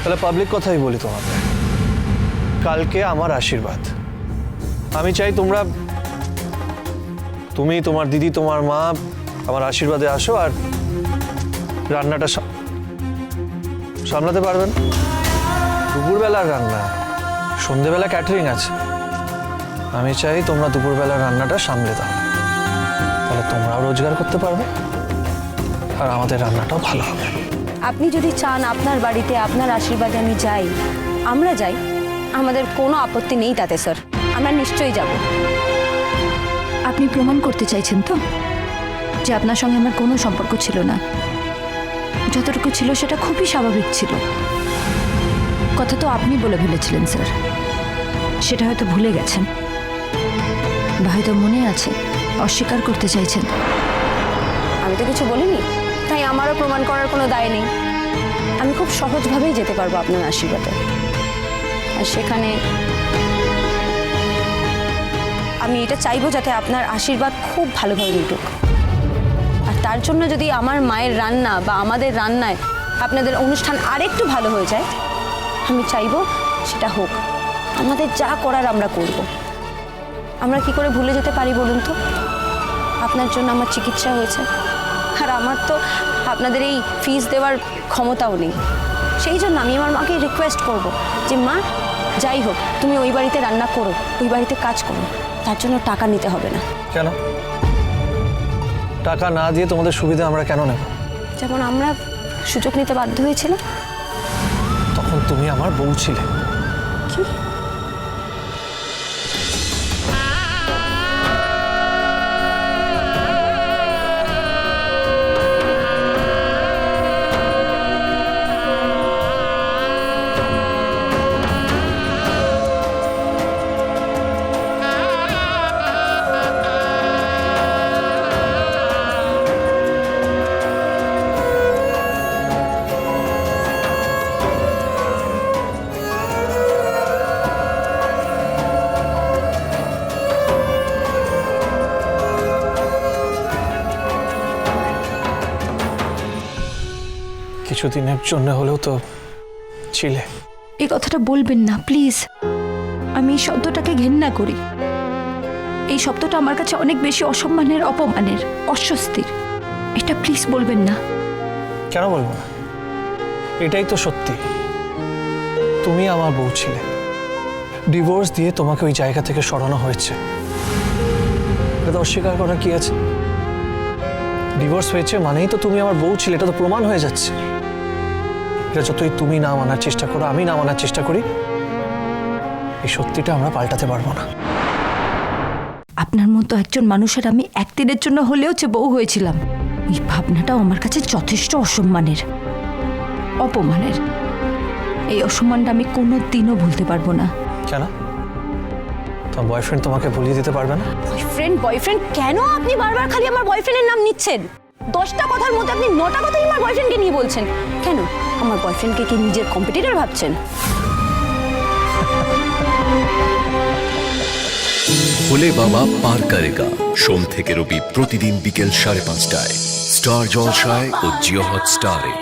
তাহলে পাবলিক কথাই বলি তোমাকে, কালকে আমার আশীর্বাদ। আমি চাই তুমি, তোমার দিদি, তোমার মা আমার আশীর্বাদে আসো, আর রান্নাটা সামলাতে পারবেন। দুপুরবেলার রান্না, সন্ধেবেলা ক্যাটারিং আছে। আমি চাই তোমরা দুপুরবেলার রান্নাটা সামলে দাও, তাহলে তোমরাও রোজগার করতে পারবে আর আমাদের রান্নাটাও ভালো হবে। আপনি যদি চান আপনার বাড়িতে আপনার আশীর্বাদে আমি যাই, আমরা যাই, আমাদের কোনো আপত্তি নেই তাতে স্যার, আমরা নিশ্চয়ই যাব। আপনি প্রমাণ করতে চাইছেন তো যে আপনার সঙ্গে আমার কোনো সম্পর্ক ছিল না? যতটুকু ছিল সেটা খুবই স্বাভাবিক ছিল। কথা তো আপনি বলে ফেলেছিলেন স্যার, সেটা হয়তো ভুলে গেছেন বা হয়তো মনে আছে, অস্বীকার করতে চাইছেন। আমি তো কিছু বলিনি, তাই আমারও প্রমাণ করার কোনো দায় নেই। আমি খুব সহজভাবেই যেতে পারবো আপনার আশীর্বাদে, আর সেখানে আমি এটা চাইবো যাতে আপনার আশীর্বাদ খুব ভালোভাবে মিটুক। আর তার জন্য যদি আমার মায়ের রান্না বা আমাদের রান্নায় আপনাদের অনুষ্ঠান আরেকটু ভালো হয়ে যায়, আমি চাইবো সেটা হোক। আমাদের যা করার আমরা করব। আমরা কি করে ভুলে যেতে পারি বলুন তো? আপনার জন্য আমার চিকিৎসা হয়েছে, আর আমার তো আপনাদের এই ফিস দেওয়ার ক্ষমতাও নেই। সেই জন্য আমি আমার মাকে রিকোয়েস্ট করব যে মা, যাই হোক তুমি ওই বাড়িতে রান্না করো, ওই বাড়িতে কাজ করো, তার জন্য টাকা নিতে হবে না। কেন টাকা না দিয়ে তোমাদের সুবিধা আমরা কেন নেব? যেমন আমরা সুযোগ নিতে বাধ্য হয়েছিলাম। তখন তুমি আমার বউ ছিলে। কি? কিছুদিনের জন্য হলেও তো ছিলে। এই কথাটা বলবেন না প্লিজ। আমি এই শব্দটাকে ঘেন্না করি। এই শব্দটা আমার কাছে অনেক বেশি অসম্মানের, অপমানের, অস্বস্তির। এটা প্লিজ বলবেন না। কেন বলবো না? এটাই তো সত্যি, তুমি আমার বউ ছিলে। ডিভোর্স দিয়ে তোমাকে ওই জায়গা থেকে সরানো হয়েছে, এটা অস্বীকার করার কি আছে? ডিভোর্স হয়েছে মানেই তো তুমি আমার বউ ছিলে, এটা তো প্রমাণ হয়ে যাচ্ছে। এটা যতই তুমি না মানার চেষ্টা করো, আমি না মানার চেষ্টা করি, এই সত্যিটা আমরা পাল্টাতে পারবো না। আপনার মতো একজন মানুষের আমি একদিনের জন্য হলেও যে বউ হয়েছিলাম, এই ভাবনাটাও আমার কাছে যথেষ্ট অসম্মানের, অপমানের। এই অসম্মানটা আমি কোনো দিনও ভুলতে পারবো না। কেন? তোমার বয়ফ্রেন্ড তোমাকে ভুলিয়ে দিতে পারবে না? বয়ফ্রেন্ড বয়ফ্রেন্ড কেন আপনি বারবার খালি আমার বয়ফ্রেন্ডের নাম নিচ্ছেন? 10টা কথার মধ্যে আপনি 9টা কথাই আমার বয়ফ্রেন্ডকে নিয়ে বলছেন কেন? আমার বয়ফ্রেন্ডকে কি নিজের কম্পিটিটর ভাবছেন? ভোলে বাবা পার করেগা, সোম থেকে রবি প্রতিদিন বিকেল 5:30টায় স্টার জলসায় ও জিও হটস্টারে।